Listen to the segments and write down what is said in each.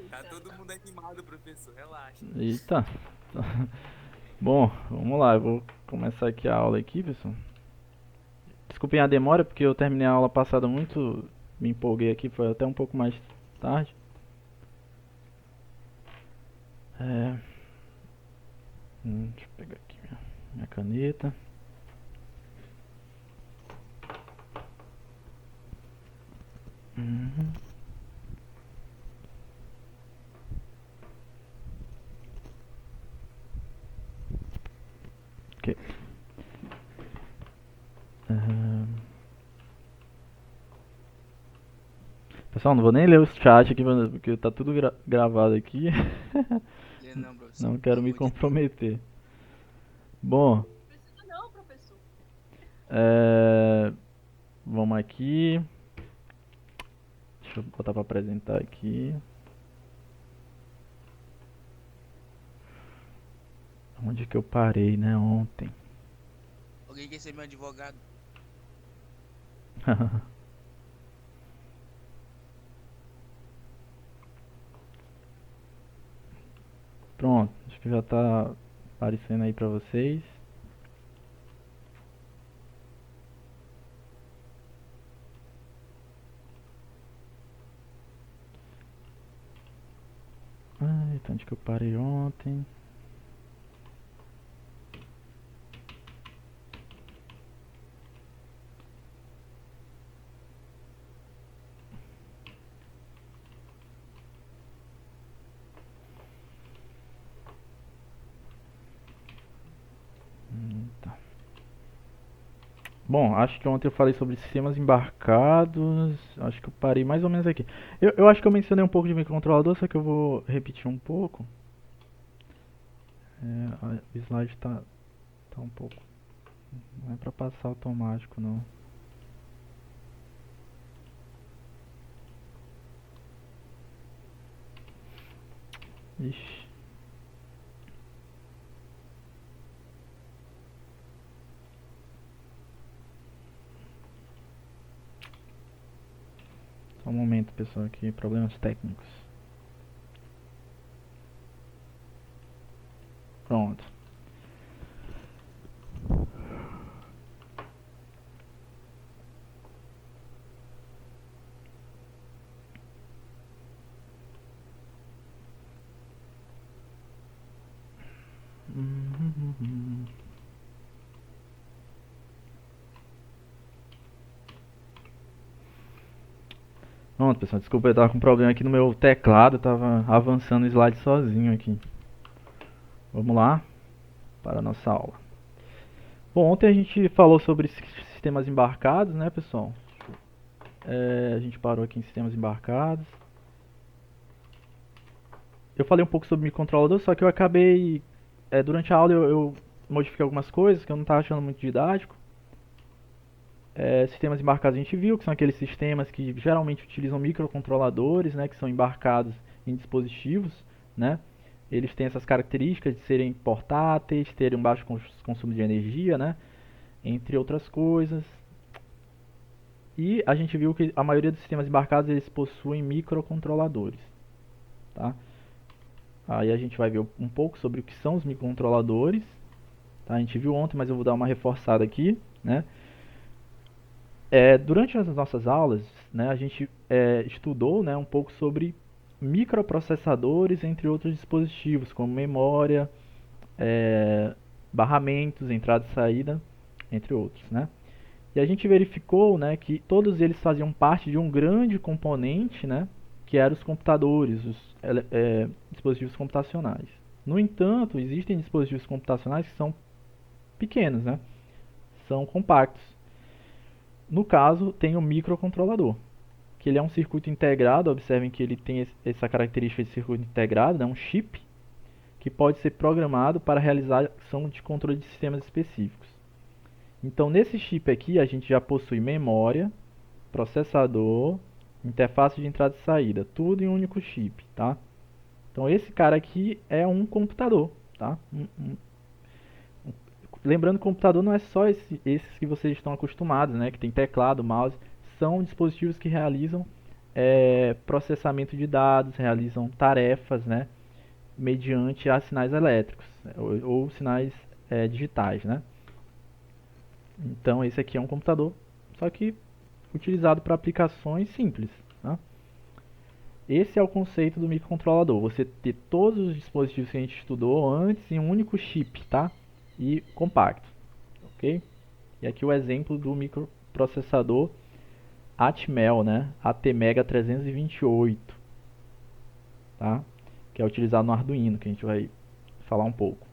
Tá todo mundo animado, professor. Relaxa. Eita. Bom, vamos lá, eu vou começar aqui a aula aqui, pessoal. Desculpem a demora, porque eu terminei a aula passada muito, me empolguei aqui, foi até um pouco mais tarde. É, deixa eu pegar aqui minha caneta. Uhum. Ok. É, pessoal, não vou nem ler os chats aqui, porque tá tudo gravado aqui. Lê não, professor. Não Pelo quero me amor de Deus. comprometer. Bom, Precisa não, professor. é, vamos aqui. Deixa eu botar pra apresentar aqui. Onde que eu parei, né, ontem? Alguém quer ser meu advogado? Pronto, acho que já tá aparecendo aí pra vocês. Então onde que eu parei ontem? Tá. Bom, acho que ontem eu falei sobre sistemas embarcados. Acho que eu parei mais ou menos aqui. Eu acho que eu mencionei um pouco de microcontrolador, só que eu vou repetir um pouco. O slide tá um pouco. Não é pra passar automático, não. Ixi. Só um momento, pessoal, aqui. Problemas técnicos. Pronto. Pronto, pessoal. Desculpa, eu tava com um problema aqui no meu teclado. Eu tava avançando o slide sozinho aqui. Vamos lá para a nossa aula. Bom, ontem a gente falou sobre sistemas embarcados, né, pessoal? A gente parou aqui em sistemas embarcados. Eu falei um pouco sobre microcontrolador, só que eu acabei. Durante a aula eu modifiquei algumas coisas que eu não estava achando muito didático. Sistemas embarcados a gente viu, que são aqueles sistemas que geralmente utilizam microcontroladores, né, que são embarcados em dispositivos, né? Eles têm essas características de serem portáteis, terem um baixo consumo de energia, né? Entre outras coisas. E a gente viu que a maioria dos sistemas embarcados eles possuem microcontroladores, tá? Aí a gente vai ver um pouco sobre o que são os microcontroladores, tá? A gente viu ontem, mas eu vou dar uma reforçada aqui, né? Durante as nossas aulas, né, a gente estudou, né, um pouco sobre microprocessadores, entre outros dispositivos, como memória, é, barramentos, entrada e saída, entre outros, né? E a gente verificou, né, que todos eles faziam parte de um grande componente, né, que eram os computadores, os dispositivos computacionais. No entanto, existem dispositivos computacionais que são pequenos, né, são compactos. No caso, tem o microcontrolador, que ele é um circuito integrado. Observem que ele tem essa característica de circuito integrado, né, um chip, que pode ser programado para realizar ação de controle de sistemas específicos. Então, nesse chip aqui, a gente já possui memória, processador, interface de entrada e saída, tudo em um único chip, tá? Então esse cara aqui é um computador, tá? Lembrando que o computador não é só esses que vocês estão acostumados, né? Que tem teclado, mouse, são dispositivos que realizam processamento de dados, realizam tarefas, né, mediante a sinais elétricos, né, ou sinais digitais, né? Então esse aqui é um computador, só que utilizado para aplicações simples, tá? Esse é o conceito do microcontrolador, você ter todos os dispositivos que a gente estudou antes em um único chip, tá? E compacto, ok? E aqui o exemplo do microprocessador Atmel, né? ATmega 328, tá? Que é utilizado no Arduino, que a gente vai falar um pouco.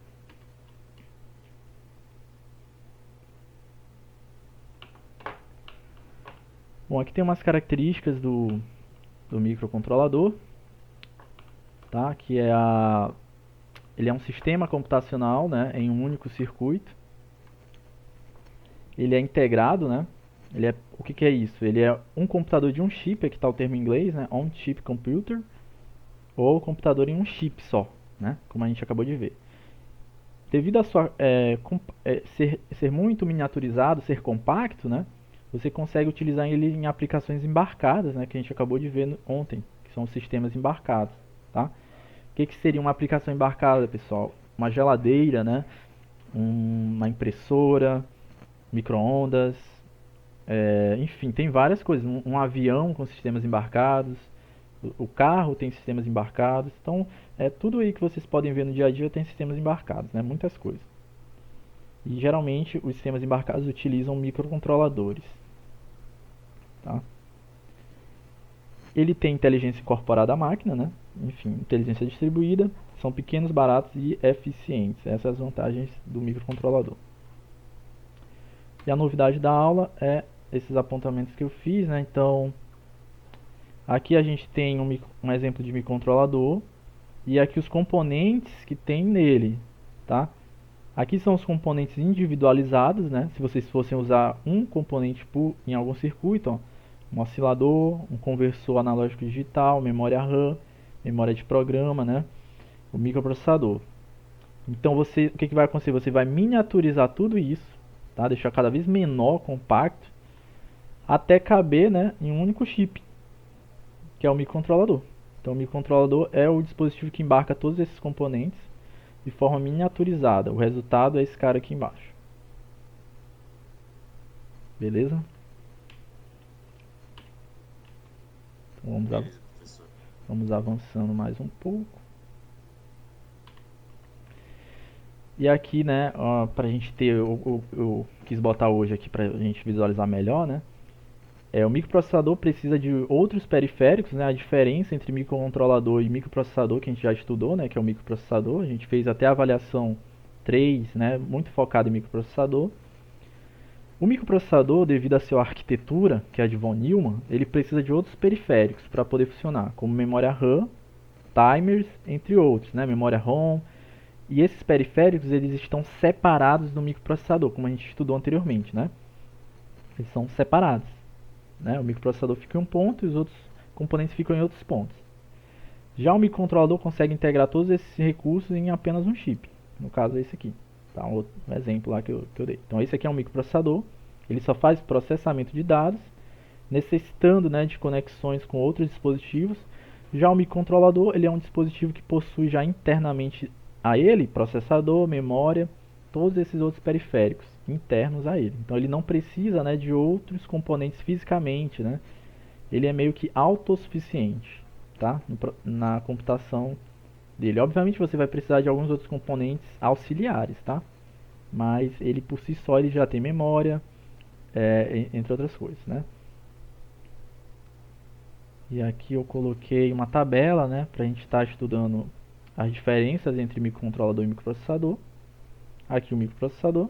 Bom, aqui tem umas características do microcontrolador, tá? Que é ele é um sistema computacional, né, em um único circuito. Ele é integrado, né? O que é isso? Ele é um computador de um chip, aqui está o termo em inglês, né? On-chip computer, ou computador em um chip só, né? Como a gente acabou de ver. Devido a ser muito miniaturizado, ser compacto, né? Você consegue utilizar ele em aplicações embarcadas, né? Que a gente acabou de ver ontem, que são os sistemas embarcados, tá? O que seria uma aplicação embarcada, pessoal? Uma geladeira, né? Uma impressora, micro-ondas, enfim, tem várias coisas. Um avião com sistemas embarcados, o carro tem sistemas embarcados. Então, tudo aí que vocês podem ver no dia a dia tem sistemas embarcados, né? Muitas coisas. E geralmente os sistemas embarcados utilizam microcontroladores, tá? Ele tem inteligência incorporada à máquina, né? Enfim, inteligência distribuída, são pequenos, baratos e eficientes. Essas são as vantagens do microcontrolador. E a novidade da aula é esses apontamentos que eu fiz, né? Então, aqui a gente tem um exemplo de microcontrolador e aqui os componentes que tem nele, tá? Aqui são os componentes individualizados, né? Se vocês fossem usar um componente em algum circuito, ó, um oscilador, um conversor analógico digital, memória RAM, memória de programa, né? O microprocessador. Então o que vai acontecer? Você vai miniaturizar tudo isso, tá? Deixar cada vez menor, compacto, até caber, né, em um único chip, que é o microcontrolador. Então o microcontrolador é o dispositivo que embarca todos esses componentes de forma miniaturizada. O resultado é esse cara aqui embaixo. Beleza? Então Beleza, professor. vamos avançando mais um pouco. E aqui, né, pra gente ter, eu quis botar hoje aqui pra gente visualizar melhor, né? O microprocessador precisa de outros periféricos, né? A diferença entre microcontrolador e microprocessador que a gente já estudou, né? Que é o microprocessador. A gente fez até a avaliação 3, né? Muito focado em microprocessador. O microprocessador, devido à sua arquitetura, que é a de von Neumann, ele precisa de outros periféricos para poder funcionar, como memória RAM, timers, entre outros, né? Memória ROM. E esses periféricos eles estão separados do microprocessador, como a gente estudou anteriormente, né? Eles são separados, né? O microprocessador fica em um ponto e os outros componentes ficam em outros pontos. Já o microcontrolador consegue integrar todos esses recursos em apenas um chip. No caso é esse aqui, tá? Um exemplo lá que eu dei. Então esse aqui é um microprocessador, ele só faz processamento de dados, necessitando, né, de conexões com outros dispositivos. Já o microcontrolador, ele é um dispositivo que possui já internamente a ele processador, memória, todos esses outros periféricos internos a ele. Então ele não precisa, né, de outros componentes fisicamente, né? Ele é meio que autossuficiente, tá? Na computação dele. Obviamente você vai precisar de alguns outros componentes auxiliares, tá? Mas ele por si só ele já tem memória, entre outras coisas, né? E aqui eu coloquei uma tabela, né, para a gente estar estudando as diferenças entre microcontrolador e microprocessador. Aqui o microprocessador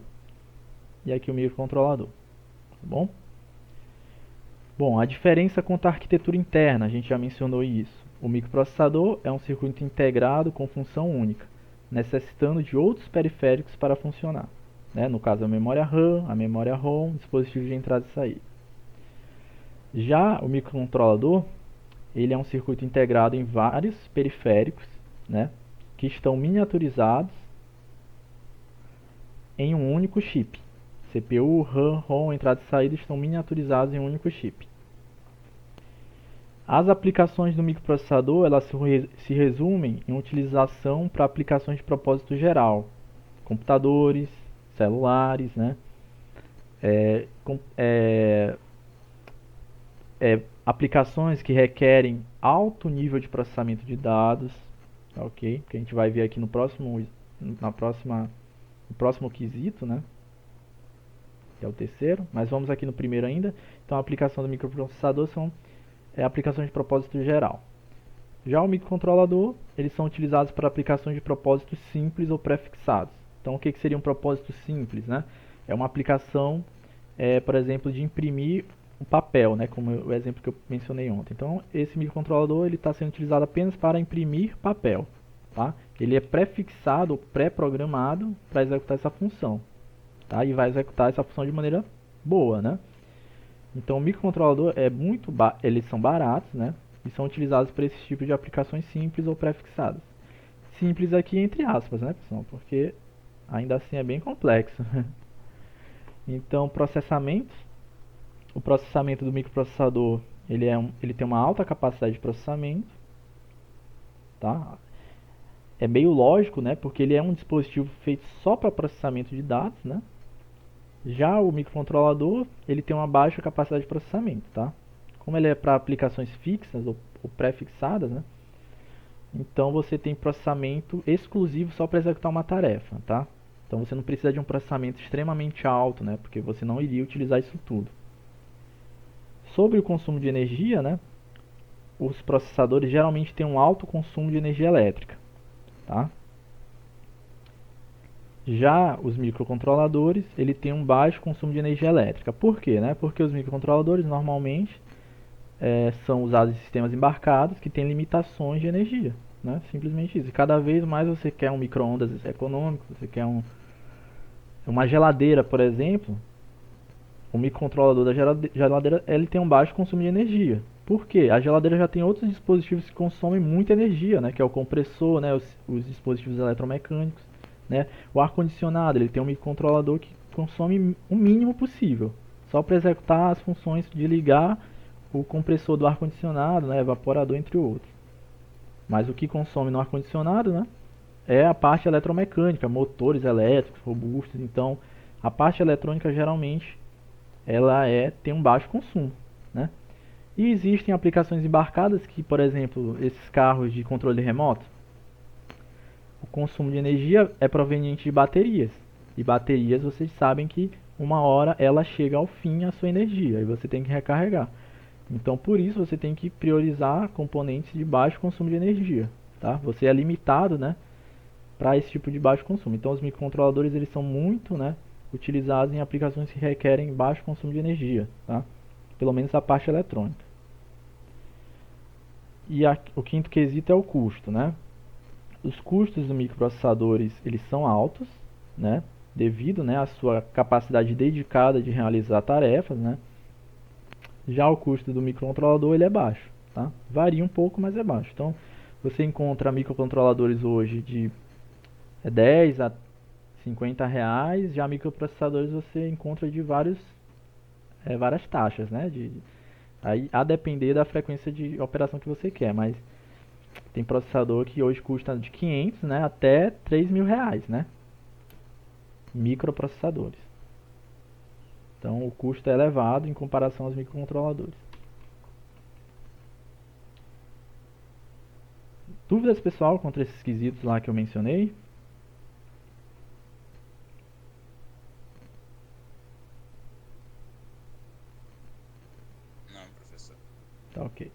e aqui o microcontrolador, tá bom? Bom, a diferença quanto à arquitetura interna, a gente já mencionou isso. O microprocessador é um circuito integrado com função única, necessitando de outros periféricos para funcionar, né? No caso a memória RAM, a memória ROM, dispositivo de entrada e saída. Já o microcontrolador, ele é um circuito integrado em vários periféricos, né, que estão miniaturizados em um único chip. CPU, RAM, ROM, entrada e saída estão miniaturizados em um único chip. As aplicações do microprocessador, elas se resumem em utilização para aplicações de propósito geral, computadores, celulares, né? É, aplicações que requerem alto nível de processamento de dados, tá, ok? Que a gente vai ver aqui no próximo quesito, né? Que é o terceiro, mas vamos aqui no primeiro ainda. Então, a aplicação do microprocessador são aplicações de propósito geral. Já o microcontrolador, eles são utilizados para aplicações de propósitos simples ou prefixados. Então, o que seria um propósito simples, né? É uma aplicação, por exemplo, de imprimir o papel, né? Como o exemplo que eu mencionei ontem. Então, esse microcontrolador ele está sendo utilizado apenas para imprimir papel, tá? Ele é prefixado, pré-programado para executar essa função, tá? E vai executar essa função de maneira boa, né? Então, o microcontrolador eles são baratos, né? E são utilizados para esse tipo de aplicações simples ou prefixadas. Simples aqui entre aspas, né, pessoal? Porque ainda assim é bem complexo. Então, o processamento do microprocessador, ele tem uma alta capacidade de processamento, tá? É meio lógico, né? Porque ele é um dispositivo feito só para processamento de dados, né? Já o microcontrolador, ele tem uma baixa capacidade de processamento, tá? Como ele é para aplicações fixas ou pré-fixadas, né? Então você tem processamento exclusivo só para executar uma tarefa, tá? Então você não precisa de um processamento extremamente alto, né? Porque você não iria utilizar isso tudo. Sobre o consumo de energia, né? Os processadores geralmente têm um alto consumo de energia elétrica, tá? Já os microcontroladores, ele tem um baixo consumo de energia elétrica. Por quê, né? Porque os microcontroladores normalmente são usados em sistemas embarcados que têm limitações de energia, né? Simplesmente isso. E cada vez mais você quer um micro-ondas econômico, você quer uma geladeira, por exemplo. O microcontrolador da geladeira ele tem um baixo consumo de energia. Por quê? A geladeira já tem outros dispositivos que consomem muita energia, né? Que é o compressor, né? Os dispositivos eletromecânicos, né? O ar-condicionado, ele tem um microcontrolador que consome o mínimo possível, só para executar as funções de ligar o compressor do ar-condicionado, né? Evaporador, entre outros. Mas o que consome no ar-condicionado, né? É a parte eletromecânica, motores elétricos robustos. Então, a parte eletrônica geralmente tem um baixo consumo, né? E existem aplicações embarcadas que, por exemplo, esses carros de controle remoto, o consumo de energia é proveniente de baterias. E baterias, vocês sabem que uma hora ela chega ao fim a sua energia e você tem que recarregar. Então, por isso você tem que priorizar componentes de baixo consumo de energia, tá? Você é limitado, né, para esse tipo de baixo consumo. Então, os microcontroladores eles são muito, né, utilizados em aplicações que requerem baixo consumo de energia, tá? Pelo menos a parte eletrônica. E o quinto quesito é o custo, né? Os custos dos microprocessadores eles são altos, né? Devido, né, à sua capacidade dedicada de realizar tarefas, né? Já o custo do microcontrolador ele é baixo, tá? Varia um pouco, mas é baixo. Então, você encontra microcontroladores hoje de 10 a 50 reais, já microprocessadores você encontra de várias taxas, né? Aí a depender da frequência de operação que você quer, mas tem processador que hoje custa de 500, né, até 3.000 reais, né? Microprocessadores. Então o custo é elevado em comparação aos microcontroladores. Dúvidas, pessoal, contra esses quesitos lá que eu mencionei? Não, professor. Tá ok.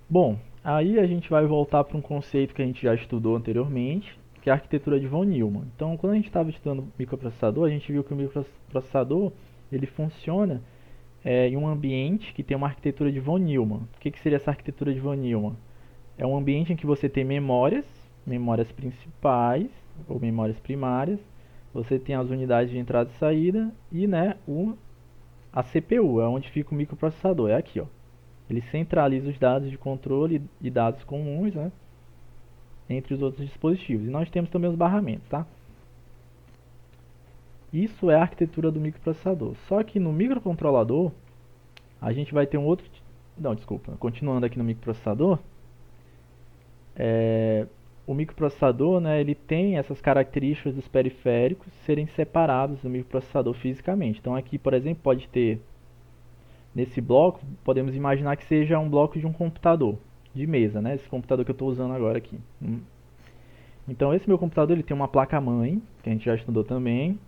Bom, aí a gente vai voltar para um conceito que a gente já estudou anteriormente, que é a arquitetura de von Neumann. Então, quando a gente estava estudando microprocessador, a gente viu que o microprocessador ele funciona em um ambiente que tem uma arquitetura de von Neumann. O que seria essa arquitetura de von Neumann? É um ambiente em que você tem memórias principais ou memórias primárias, você tem as unidades de entrada e saída e, né, a CPU, é onde fica o microprocessador, é aqui, ó. Ele centraliza os dados de controle e dados comuns, né, entre os outros dispositivos. E nós temos também os barramentos, tá? Isso é a arquitetura do microprocessador. Só que no microcontrolador, a gente vai ter um outro Não, desculpa. Continuando aqui no microprocessador, o microprocessador, né, ele tem essas características dos periféricos serem separados do microprocessador fisicamente. Então aqui, por exemplo, pode ter nesse bloco, podemos imaginar que seja um bloco de um computador de mesa, né? Esse computador que eu estou usando agora aqui. Então esse meu computador ele tem uma placa-mãe, que a gente já estudou também.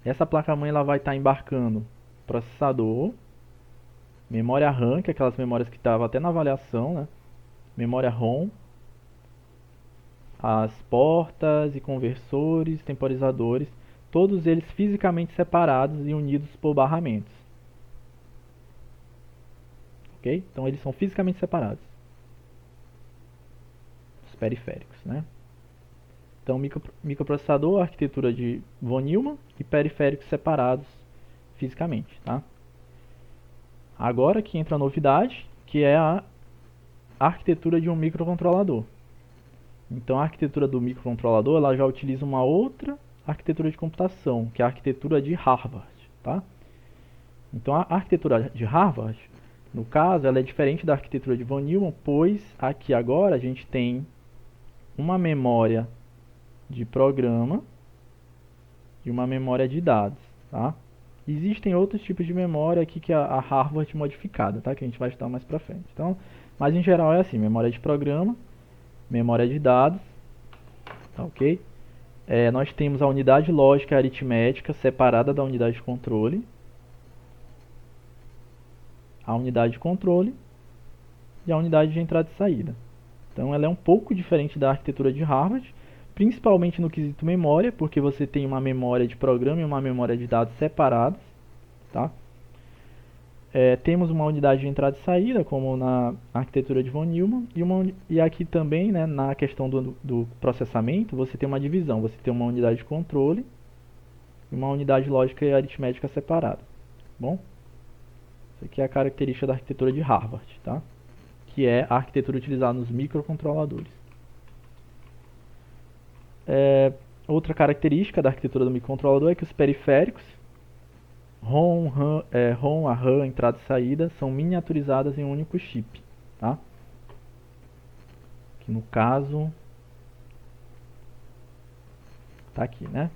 Essa placa-mãe ela vai estar embarcando processador, memória RAM, que é aquelas memórias que estavam até na avaliação, né? Memória ROM, as portas e conversores, temporizadores, todos eles fisicamente separados e unidos por barramentos. Ok? Então eles são fisicamente separados. Os periféricos, né? Então microprocessador, arquitetura de von Neumann e periféricos separados fisicamente, tá? Agora que entra a novidade, que é a arquitetura de um microcontrolador. Então a arquitetura do microcontrolador ela já utiliza uma outra arquitetura de computação, que é a arquitetura de Harvard, tá? Então a arquitetura de Harvard, no caso, ela é diferente da arquitetura de von Neumann, pois aqui agora a gente tem uma memória de programa e uma memória de dados, tá? Existem outros tipos de memória aqui que é a Harvard modificada, tá? Que a gente vai estudar mais pra frente. Então, mas em geral é assim, memória de programa, memória de dados, tá ok? Nós temos a unidade lógica e aritmética separada da unidade de controle. A unidade de controle e a unidade de entrada e saída. Então ela é um pouco diferente da arquitetura de Harvard, principalmente no quesito memória, porque você tem uma memória de programa e uma memória de dados separadas, tá? Temos uma unidade de entrada e saída, como na arquitetura de von Neumann, e aqui também, né, na questão do processamento, você tem uma divisão, você tem uma unidade de controle e uma unidade lógica e aritmética separada. Bom, isso aqui é a característica da arquitetura de Harvard, tá? Que é a arquitetura utilizada nos microcontroladores. Outra característica da arquitetura do microcontrolador é que os periféricos, ROM, a RAM, entrada e saída, são miniaturizadas em um único chip, tá? Que no caso tá aqui, né?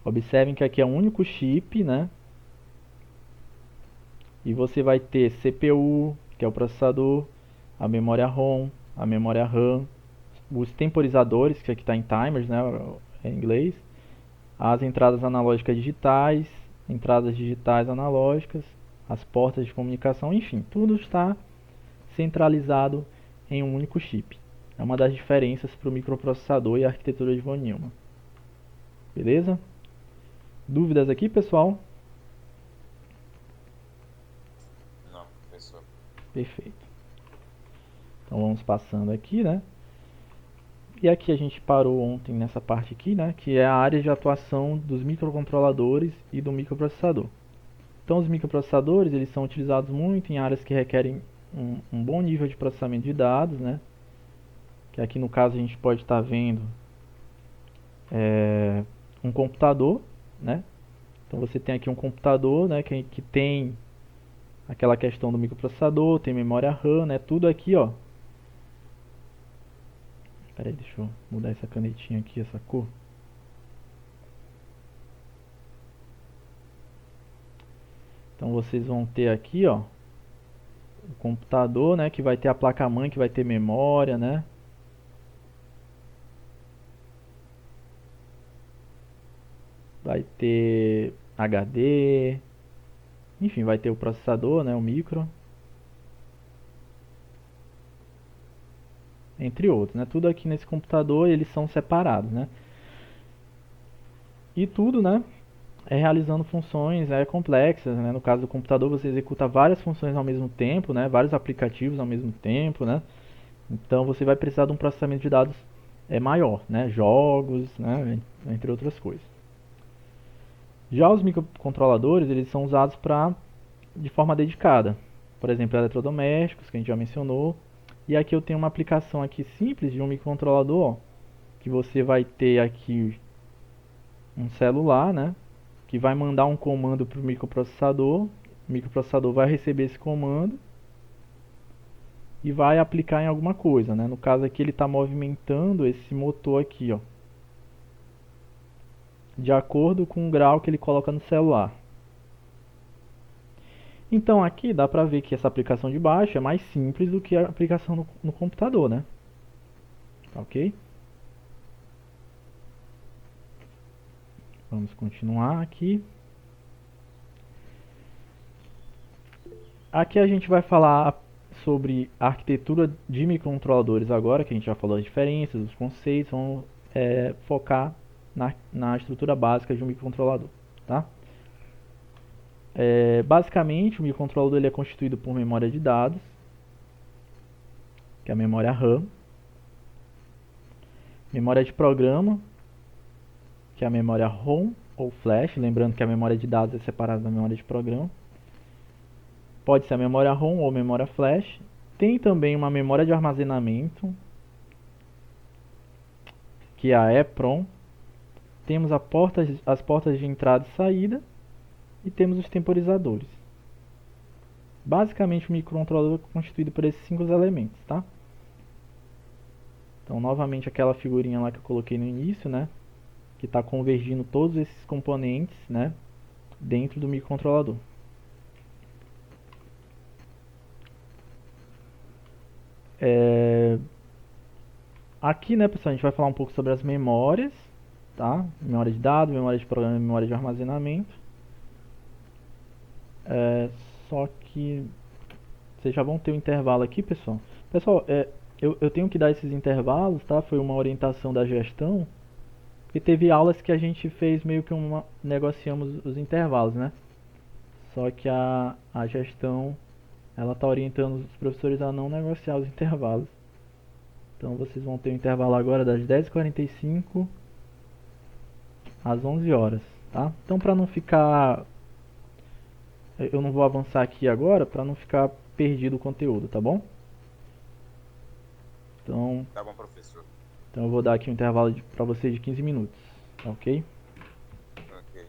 Observem que aqui é um único chip, né? E você vai ter CPU, que é o processador, a memória ROM, a memória RAM, os temporizadores, que aqui está em timers, né, em inglês, as entradas analógicas digitais, entradas digitais analógicas, as portas de comunicação, enfim, tudo está centralizado em um único chip. É uma das diferenças para o microprocessador e a arquitetura de von Neumann. Beleza? Dúvidas aqui, pessoal? Não, professor. Perfeito. Então vamos passando aqui, né? E aqui a gente parou ontem nessa parte aqui, né? Que é a área de atuação dos microcontroladores e do microprocessador. Então os microprocessadores eles são utilizados muito em áreas que requerem um bom nível de processamento de dados, né? Que aqui no caso a gente pode estar vendo um computador, né? Então você tem aqui um computador, né? Que tem aquela questão do microprocessador, tem memória RAM, né? Tudo aqui, ó. Peraí, deixa eu mudar essa canetinha aqui, essa cor. Então vocês vão ter aqui, ó, o computador, né, que vai ter a placa-mãe, que vai ter memória, né? Vai ter HD, enfim, vai ter o processador, né, o micro, entre outros, né? Tudo aqui nesse computador eles são separados, né? E tudo, né, realizando funções complexas, né? No caso do computador você executa várias funções ao mesmo tempo, né? Vários aplicativos ao mesmo tempo, né? Então você vai precisar de um processamento de dados maior, né? Jogos, né? Entre outras coisas. Já os microcontroladores eles são usados de forma dedicada, por exemplo, eletrodomésticos que a gente já mencionou. E aqui eu tenho uma aplicação aqui simples de um microcontrolador, ó, que você vai ter aqui um celular, né? Que vai mandar um comando para o microprocessador vai receber esse comando e vai aplicar em alguma coisa, né? No caso aqui ele está movimentando esse motor aqui, ó, de acordo com o grau que ele coloca no celular. Então aqui dá para ver que essa aplicação de baixo é mais simples do que a aplicação no computador, né? Ok? Vamos continuar aqui. Aqui a gente vai falar sobre a arquitetura de microcontroladores agora, que a gente já falou as diferenças, os conceitos, vamos focar na estrutura básica de um microcontrolador, tá? Basicamente, o microcontrolador ele é constituído por memória de dados, que é a memória RAM, memória de programa, que é a memória ROM ou flash, lembrando que a memória de dados é separada da memória de programa. Pode ser a memória ROM ou memória flash. Tem também uma memória de armazenamento, que é a EPROM. Temos as portas de entrada e saída e temos os temporizadores. Basicamente o microcontrolador é constituído por esses 5 elementos, tá? Então novamente aquela figurinha lá que eu coloquei no início, né? Que está convergindo todos esses componentes, né? Dentro do microcontrolador. Aqui, né, pessoal, a gente vai falar um pouco sobre as memórias, tá? Memória de dados, memória de programa e memória de armazenamento. Só que vocês já vão ter um intervalo aqui, pessoal. Pessoal, eu tenho que dar esses intervalos, tá? Foi uma orientação da gestão. E teve aulas que a gente fez meio que negociamos os intervalos, né? Só que a gestão, ela tá orientando os professores a não negociar os intervalos. Então vocês vão ter um intervalo agora das 10h45 às 11 horas, tá? Então para não ficar... Eu não vou avançar aqui agora para não ficar perdido o conteúdo, tá bom? Então, Tá bom, professor. então eu vou dar aqui um intervalo para vocês de 15 minutos, tá ok? Ok.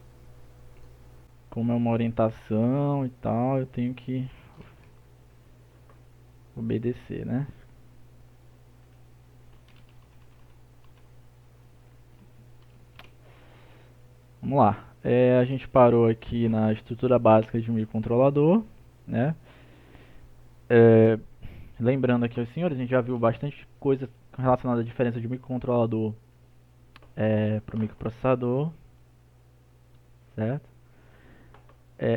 Como é uma orientação e tal, eu tenho que obedecer, né? Vamos lá. A gente parou aqui na estrutura básica de um microcontrolador, né? Lembrando aqui aos senhores, a gente já viu bastante coisa relacionada à diferença de um microcontrolador para o microprocessador, certo?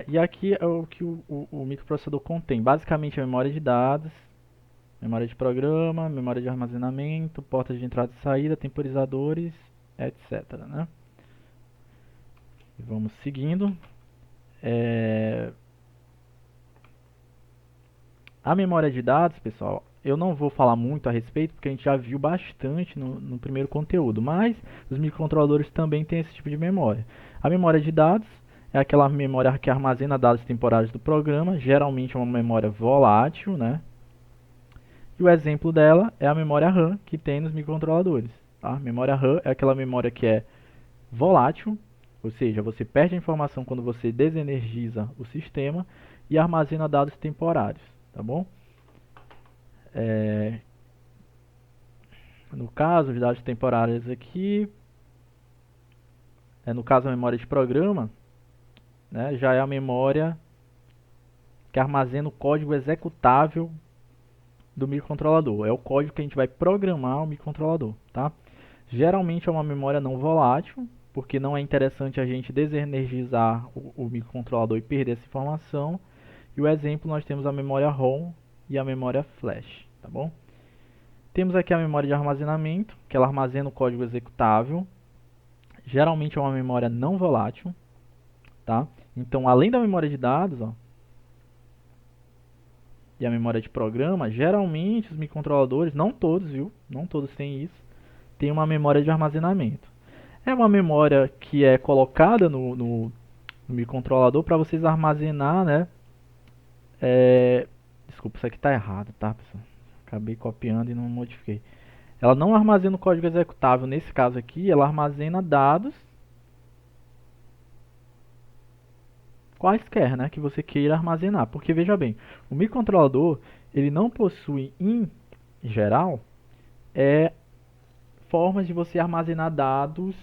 E aqui é o que o microprocessador contém. Basicamente a memória de dados, memória de programa, memória de armazenamento, portas de entrada e saída, temporizadores, etc, né? E vamos seguindo. A memória de dados, pessoal, eu não vou falar muito a respeito porque a gente já viu bastante no primeiro conteúdo, mas os microcontroladores também têm esse tipo de memória. A memória de dados é aquela memória que armazena dados temporários do programa, geralmente é uma memória volátil, né? E o exemplo dela é a memória RAM que tem nos microcontroladores. Tá? Memória RAM é aquela memória que é volátil, ou seja, você perde a informação quando você desenergiza o sistema e armazena dados temporários, tá bom? No caso, os dados temporários aqui, no caso a memória de programa, né, já é a memória que armazena o código executável do microcontrolador. É o código que a gente vai programar o microcontrolador, tá? Geralmente é uma memória não volátil, porque não é interessante a gente desenergizar o microcontrolador e perder essa informação. E o exemplo nós temos a memória ROM e a memória flash, tá bom? Temos aqui a memória de armazenamento, que ela armazena o código executável. Geralmente é uma memória não volátil, tá? Então, além da memória de dados, ó, e a memória de programa, geralmente os microcontroladores, não todos, viu? Não todos têm isso, tem uma memória de armazenamento. É uma memória que é colocada no microcontrolador para vocês armazenar, né? Desculpa, isso aqui está errado, tá, pessoal? Acabei copiando e não modifiquei. Ela não armazena o código executável, nesse caso aqui, ela armazena dados quaisquer, né, que você queira armazenar. Porque veja bem, o microcontrolador ele não possui, em geral, formas de você armazenar dados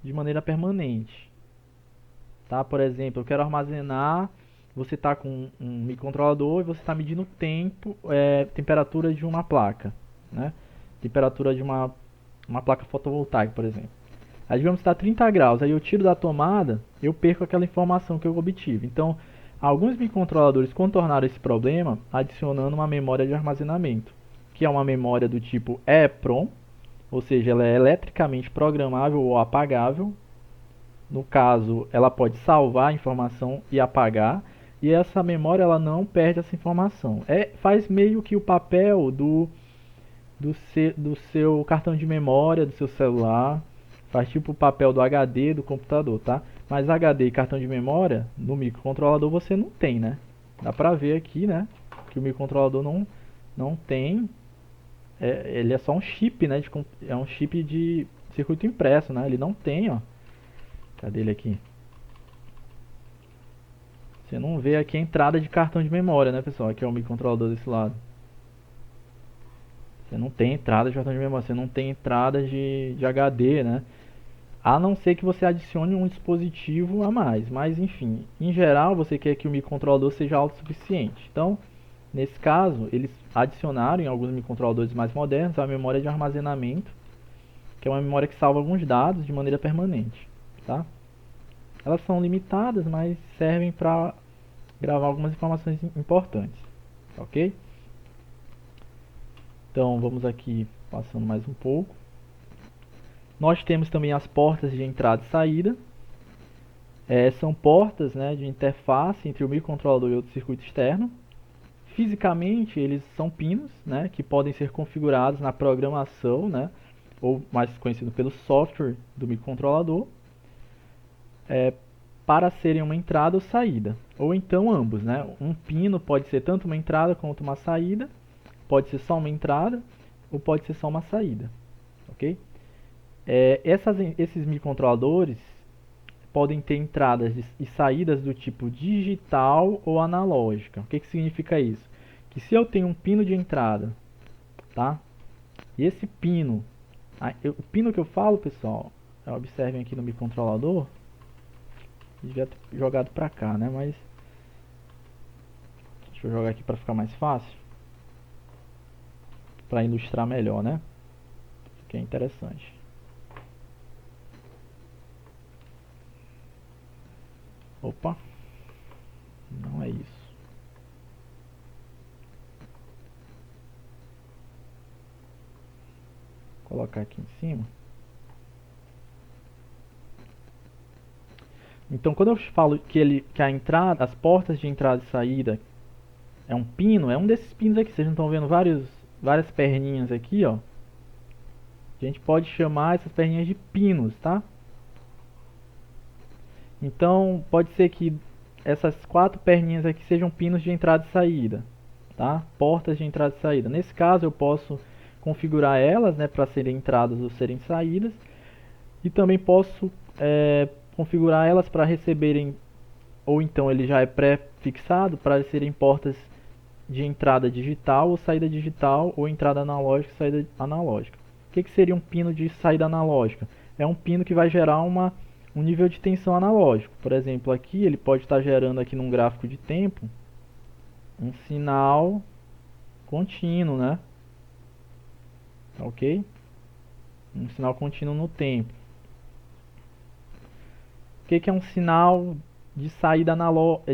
de maneira permanente. Tá? Por exemplo, eu quero armazenar, você está com um microcontrolador e você está medindo o tempo, temperatura de uma placa, né? Temperatura de uma placa fotovoltaica, por exemplo. Aí digamos que está 30 graus, aí eu tiro da tomada, eu perco aquela informação que eu obtive. Então, alguns microcontroladores contornaram esse problema adicionando uma memória de armazenamento, que é uma memória do tipo EEPROM, ou seja, ela é eletricamente programável ou apagável. No caso, ela pode salvar a informação e apagar, e essa memória ela não perde essa informação. Faz meio que o papel do seu cartão de memória, do seu celular, faz tipo o papel do HD do computador, tá? Mas HD e cartão de memória no microcontrolador você não tem, né? Dá pra ver aqui, né? Que o microcontrolador não tem. Ele é só um chip, né? É um chip de circuito impresso, né? Ele não tem, ó. Cadê ele aqui? Você não vê aqui a entrada de cartão de memória, né, pessoal? Aqui é o microcontrolador desse lado. Você não tem entrada de cartão de memória, você não tem entrada de HD, né? A não ser que você adicione um dispositivo a mais. Mas, enfim, em geral, você quer que o microcontrolador seja autossuficiente. Então, nesse caso, eles adicionaram em alguns microcontroladores mais modernos a memória de armazenamento, que é uma memória que salva alguns dados de maneira permanente, tá? Elas são limitadas, mas servem para gravar algumas informações importantes, ok? Então vamos aqui passando mais um pouco. Nós temos também as portas de entrada e saída. São portas, né, de interface entre o microcontrolador e outro circuito externo. Fisicamente eles são pinos, né, que podem ser configurados na programação, né, ou mais conhecido pelo software do microcontrolador, para serem uma entrada ou saída, ou então ambos, né? Um pino pode ser tanto uma entrada quanto uma saída, pode ser só uma entrada ou pode ser só uma saída, ok? Esses microcontroladores podem ter entradas e saídas do tipo digital ou analógica. O que significa isso? Que se eu tenho um pino de entrada, tá? E esse pino, o pino que eu falo, pessoal, observem aqui no microcontrolador, devia ter jogado pra cá, né? Mas deixa eu jogar aqui pra ficar mais fácil, pra ilustrar melhor, né? Isso aqui é interessante. Opa, não é isso. Vou colocar aqui em cima. Então, quando eu falo que a entrada, as portas de entrada e saída é um pino, é um desses pinos aqui. Vocês não estão vendo várias perninhas aqui, ó. A gente pode chamar essas perninhas de pinos, tá? Então, pode ser que essas 4 perninhas aqui sejam pinos de entrada e saída, tá? Portas de entrada e saída. Nesse caso, eu posso configurar elas, né, para serem entradas ou serem saídas. E também posso configurar elas para receberem, ou então ele já é pré-fixado para serem portas de entrada digital ou saída digital, ou entrada analógica e saída analógica. O que seria um pino de saída analógica? É um pino que vai gerar um nível de tensão analógico. Por exemplo, aqui ele pode estar gerando aqui num gráfico de tempo um sinal contínuo, né? Ok? Um sinal contínuo no tempo. O que é um sinal de saída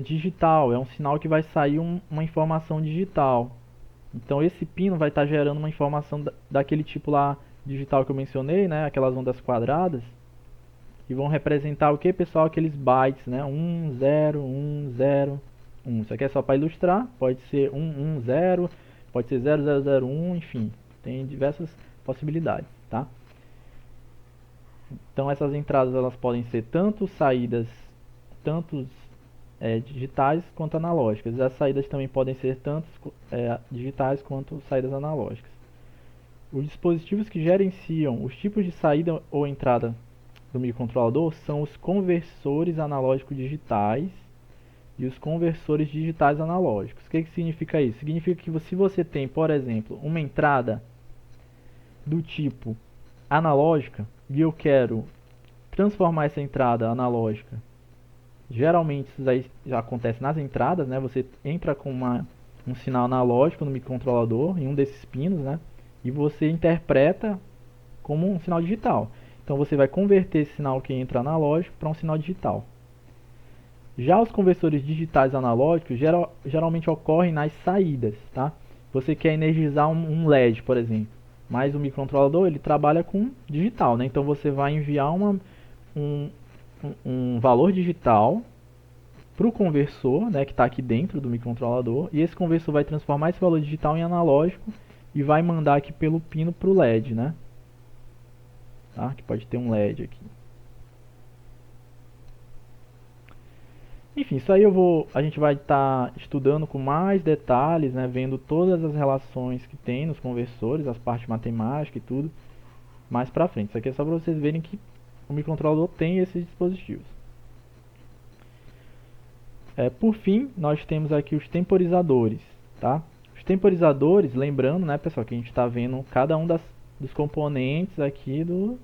digital? É um sinal que vai sair uma informação digital. Então esse pino vai estar gerando uma informação daquele tipo lá digital que eu mencionei, né? Aquelas ondas quadradas. E vão representar o que, pessoal? Aqueles bytes, né? 1, 0, 1, 0, 1. Isso aqui é só para ilustrar. Pode ser 1, 1, 0, pode ser 0, 0, 0, 1, enfim. Tem diversas possibilidades, tá? Então essas entradas elas podem ser tanto saídas, digitais quanto analógicas. As saídas também podem ser tanto digitais quanto saídas analógicas. Os dispositivos que gerenciam os tipos de saída ou entrada do microcontrolador são os conversores analógicos digitais, e os conversores digitais analógicos. O que significa isso? Significa que se você tem, por exemplo, uma entrada do tipo analógica e eu quero transformar essa entrada analógica, geralmente isso aí já acontece nas entradas, né? Você entra com um sinal analógico no microcontrolador, em um desses pinos, né? E você interpreta como um sinal digital. Então você vai converter esse sinal que entra analógico para um sinal digital. Já os conversores digitais analógicos geralmente ocorrem nas saídas, tá? Você quer energizar um LED, por exemplo, mas o microcontrolador ele trabalha com digital, né? Então você vai enviar um valor digital para o conversor, né, que está aqui dentro do microcontrolador, e esse conversor vai transformar esse valor digital em analógico e vai mandar aqui pelo pino para o LED, né? Tá? Que pode ter um LED aqui. Enfim, isso aí a gente vai estar estudando com mais detalhes, né, vendo todas as relações que tem nos conversores, as partes matemáticas e tudo, mais pra frente. Isso aqui é só para vocês verem que o microcontrolador tem esses dispositivos. Por fim, nós temos aqui os temporizadores, tá? Os temporizadores, lembrando, né, pessoal, que a gente está vendo cada um dos componentes aqui do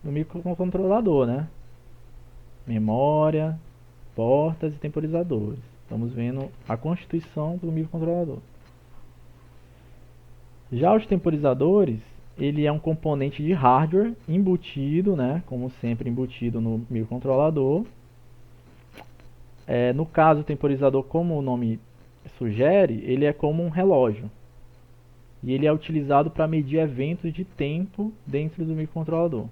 microcontrolador, né? Memória, portas e temporizadores. Estamos vendo a constituição do microcontrolador. Já os temporizadores, ele é um componente de hardware embutido, né, como sempre embutido no microcontrolador. No caso, o temporizador, como o nome sugere, ele é como um relógio. E ele é utilizado para medir eventos de tempo dentro do microcontrolador.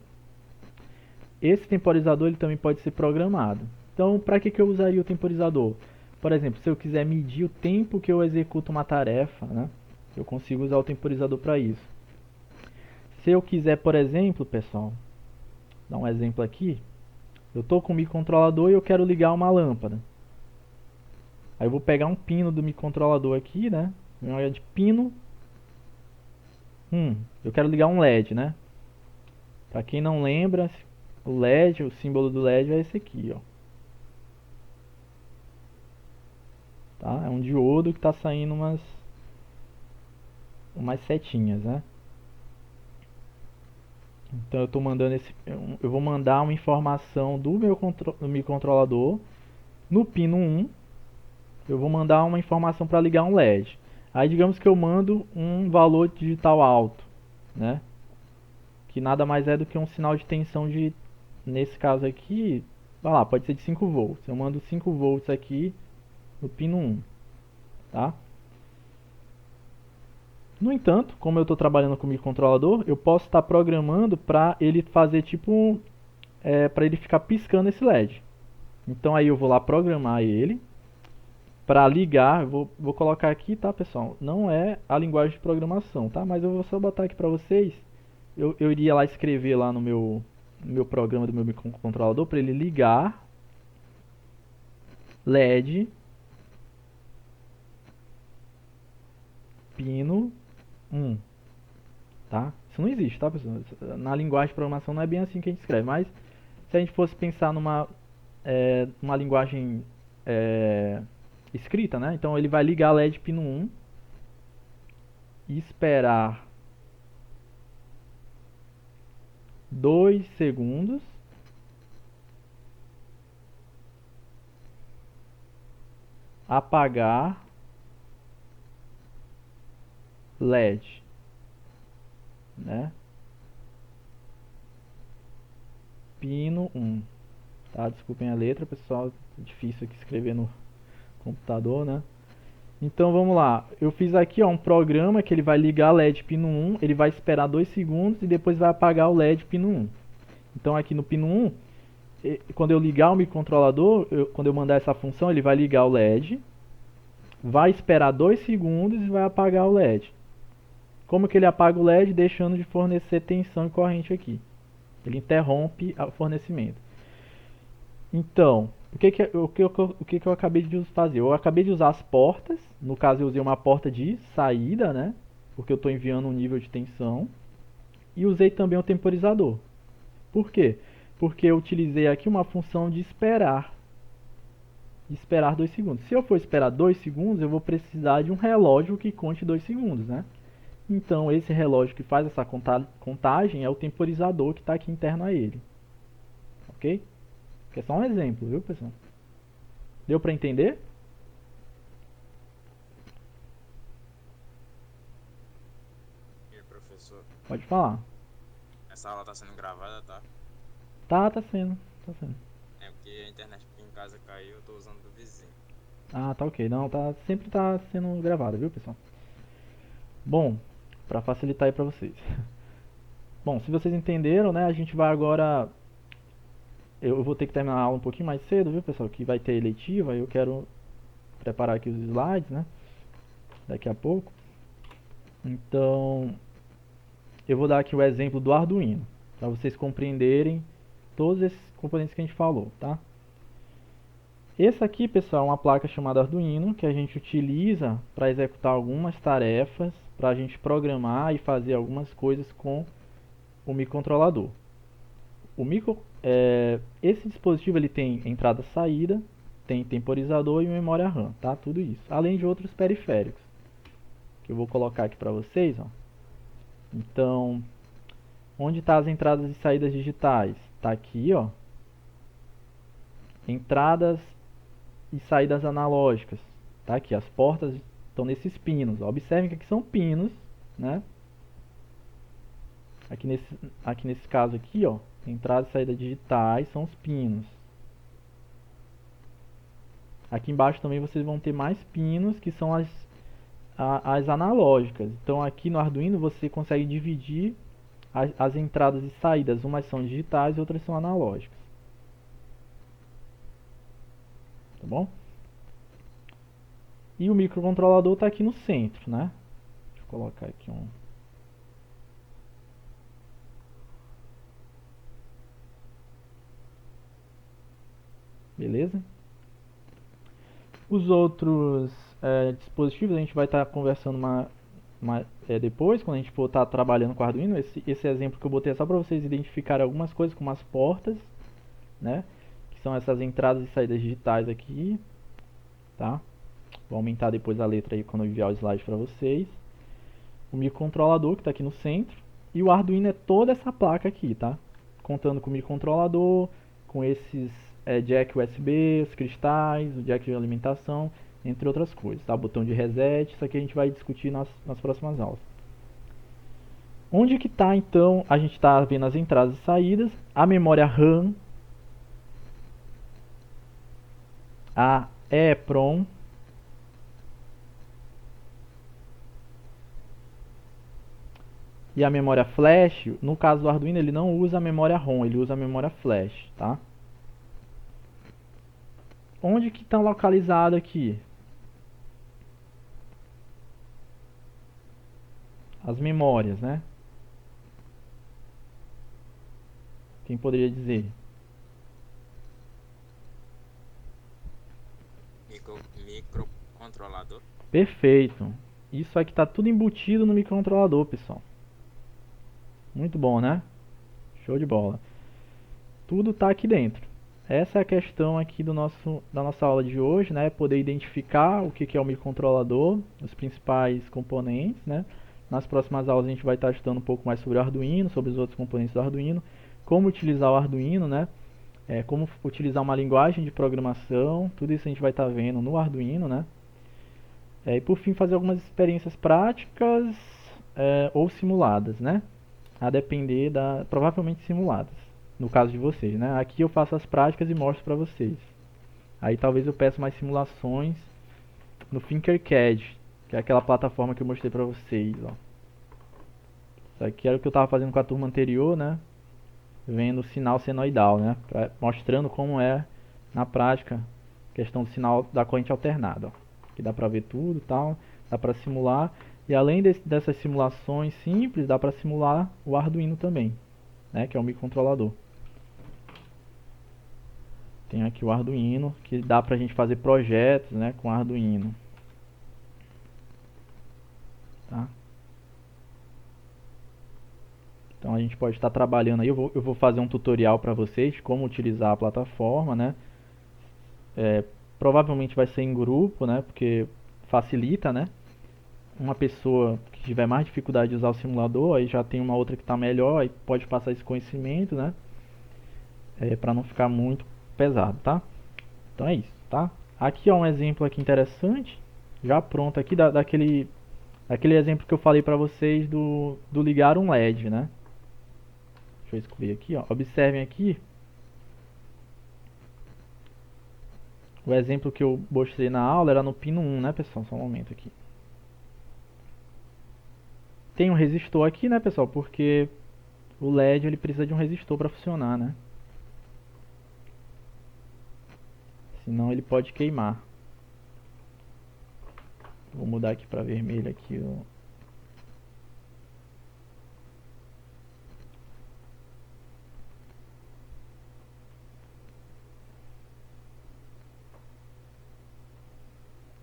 Esse temporizador ele também pode ser programado. Então, para que eu usaria o temporizador? Por exemplo, se eu quiser medir o tempo que eu executo uma tarefa, né, eu consigo usar o temporizador para isso. Se eu quiser, por exemplo, pessoal, dar um exemplo aqui, eu estou com o microcontrolador e eu quero ligar uma lâmpada. Aí eu vou pegar um pino do microcontrolador aqui, né, de pino. Eu quero ligar um LED, né. Para quem não lembra, o LED, o símbolo do LED é esse aqui, ó. Tá? É um diodo que está saindo umas setinhas, né? Então eu tô mandando eu vou mandar uma informação do meu microcontrolador no pino 1. Eu vou mandar uma informação para ligar um LED. Aí digamos que eu mando um valor digital alto, né? Que nada mais é do que um sinal de tensão nesse caso aqui, vai lá, pode ser de 5 volts. Eu mando 5 volts aqui no pino 1, tá? No entanto, como eu estou trabalhando com o microcontrolador, eu posso estar programando para ele fazer tipo para ele ficar piscando esse LED. Então aí eu vou lá programar ele para ligar. Vou colocar aqui, tá, pessoal? Não é a linguagem de programação, tá? Mas eu vou só botar aqui para vocês. Eu iria lá escrever lá no meu programa do meu microcontrolador para ele ligar LED pino 1, tá? Isso não existe, tá, pessoal? Na linguagem de programação não é bem assim que a gente escreve, mas se a gente fosse pensar uma linguagem escrita, né? Então ele vai ligar LED pino 1 e esperar 2 segundos. Apagar LED, né? Pino 1, tá? Desculpem a letra, pessoal, é difícil aqui escrever no computador, né? Então vamos lá, eu fiz aqui ó, um programa que ele vai ligar LED pino 1, ele vai esperar 2 segundos e depois vai apagar o LED pino 1. Então aqui no pino 1, quando eu ligar o microcontrolador, quando eu mandar essa função, ele vai ligar o LED, vai esperar 2 segundos e vai apagar o LED. Como que ele apaga o LED? Deixando de fornecer tensão e corrente aqui. Ele interrompe o fornecimento. Então, o que eu acabei de fazer? Eu acabei de usar as portas. No caso, eu usei uma porta de saída, né? Porque eu estou enviando um nível de tensão. E usei também o temporizador. Por quê? Porque eu utilizei aqui uma função de esperar. e esperar 2 segundos. Se eu for esperar 2 segundos, eu vou precisar de um relógio que conte 2 segundos, né? Então, esse relógio que faz essa contagem é o temporizador que está aqui interno a ele. Ok? Que é só um exemplo, viu, pessoal? Deu para entender? E professor, Pode falar. essa aula tá sendo gravada, tá? Tá sendo. Tá sendo. É porque a internet aqui em casa caiu, eu tô usando do vizinho. Ah, tá ok. Não, sempre tá sendo gravado, viu, pessoal? Bom, para facilitar aí para vocês. Bom, se vocês entenderam, né, a gente vai agora. Eu vou ter que terminar a aula um pouquinho mais cedo, viu, pessoal? Que vai ter eletiva. Eu quero preparar aqui os slides, né? Daqui a pouco. Então, eu vou dar aqui o exemplo do Arduino, para vocês compreenderem todos esses componentes que a gente falou, tá? Essa aqui, pessoal, é uma placa chamada Arduino que a gente utiliza para executar algumas tarefas, para a gente programar e fazer algumas coisas com o microcontrolador. Esse dispositivo ele tem entrada e saída, tem temporizador e memória RAM, tá? Tudo isso. Além de outros periféricos, que eu vou colocar aqui para vocês, ó. Então, onde estão as entradas e saídas digitais? Tá aqui, ó. Entradas e saídas analógicas. Tá aqui, as portas estão nesses pinos. Ó. Observem que aqui são pinos, né? Aqui nesse caso aqui, ó, entrada e saída digitais são os pinos. Aqui embaixo também vocês vão ter mais pinos, que são as analógicas. Então aqui no Arduino você consegue dividir as entradas e saídas. Umas são digitais e outras são analógicas. Tá bom? E o microcontrolador está aqui no centro, né? Deixa eu colocar aqui um... Beleza? Os outros dispositivos a gente vai estar conversando depois, quando a gente for estar trabalhando com o Arduino. Esse exemplo que eu botei é só para vocês identificarem algumas coisas, como as portas, né? Que são essas entradas e saídas digitais aqui, tá? Vou aumentar depois a letra aí quando eu enviar o slide para vocês. O microcontrolador que está aqui no centro. E o Arduino é toda essa placa aqui, tá? Contando com o microcontrolador, com esses jack USB, os cristais, o jack de alimentação, entre outras coisas, tá? Botão de reset, isso aqui a gente vai discutir nas próximas aulas. Onde que está então? A gente está vendo as entradas e saídas, a memória RAM, a EEPROM, e a memória flash. No caso do Arduino ele não usa a memória ROM, ele usa a memória flash, tá? Onde que estão localizados aqui? As memórias, né? Quem poderia dizer? Microcontrolador. Perfeito. Isso aqui está tudo embutido no microcontrolador, pessoal. Muito bom, né? Show de bola. Tudo está aqui dentro. Essa é a questão aqui da nossa aula de hoje, né? Poder identificar o que é o microcontrolador, os principais componentes, né? Nas próximas aulas a gente vai estar estudando um pouco mais sobre o Arduino, sobre os outros componentes do Arduino, como utilizar o Arduino, né? Como utilizar uma linguagem de programação, tudo isso a gente vai estar vendo no Arduino, né? E por fim fazer algumas experiências práticas ou simuladas, né? A depender provavelmente simuladas, no caso de vocês, né? Aqui eu faço as práticas e mostro para vocês. Aí talvez eu peça mais simulações no Tinkercad, que é aquela plataforma que eu mostrei para vocês, ó. Isso aqui era o que eu estava fazendo com a turma anterior, né? Vendo o sinal senoidal, né? Mostrando como é na prática a questão do sinal da corrente alternada, ó. Que dá para ver tudo, tal, dá para simular. E além dessas simulações simples, dá para simular o Arduino também, né? Que é o microcontrolador. Tem aqui o Arduino, que dá pra gente fazer projetos, né, com Arduino. Tá? Então a gente pode estar trabalhando aí, eu vou fazer um tutorial para vocês de como utilizar a plataforma, né? provavelmente vai ser em grupo, né? Porque facilita, né? Uma pessoa que tiver mais dificuldade de usar o simulador, aí já tem uma outra que está melhor, aí pode passar esse conhecimento, né? Para não ficar muito pesado, tá? Então é isso, tá? Aqui ó, um exemplo aqui interessante, já pronto aqui daquele exemplo que eu falei para vocês do ligar um LED, né? Deixa eu excluir aqui, ó. Observem aqui o exemplo que eu mostrei na aula era no pino 1, né, pessoal? Só um momento aqui. Tem um resistor aqui, né, pessoal? Porque o LED ele precisa de um resistor para funcionar, né? Senão ele pode queimar. Vou mudar aqui para vermelho aqui.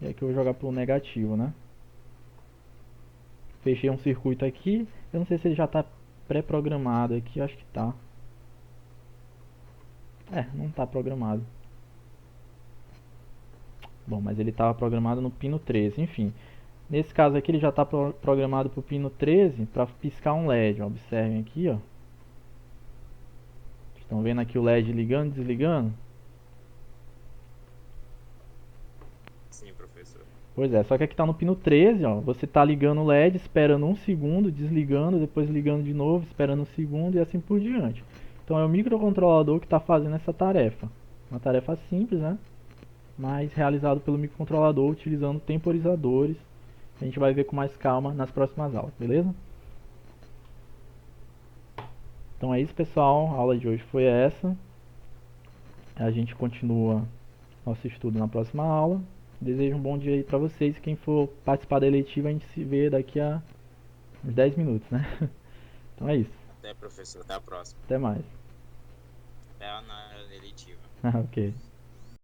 E aqui eu vou jogar pro negativo, né? Fechei um circuito aqui. Eu não sei se ele já está pré-programado aqui. Acho que tá. Não está programado. Bom, mas ele estava programado no pino 13. Enfim, nesse caso aqui ele já está programado para o pino 13 para piscar um LED. Ó. Observem aqui, ó. Estão vendo aqui o LED ligando e desligando? Sim, professor. Pois é, só que aqui está no pino 13, ó. Você está ligando o LED, esperando um segundo, desligando, depois ligando de novo, esperando um segundo e assim por diante. Então é o microcontrolador que está fazendo essa tarefa. Uma tarefa simples, né? Mas realizado pelo microcontrolador utilizando temporizadores. A gente vai ver com mais calma nas próximas aulas, beleza? Então é isso, pessoal. A aula de hoje foi essa. A gente continua nosso estudo na próxima aula. Desejo um bom dia aí pra vocês. Quem for participar da eletiva, a gente se vê daqui a uns 10 minutos, né? Então é isso. Até, professor. Até a próxima. Até mais. Até a na eletiva. Ok.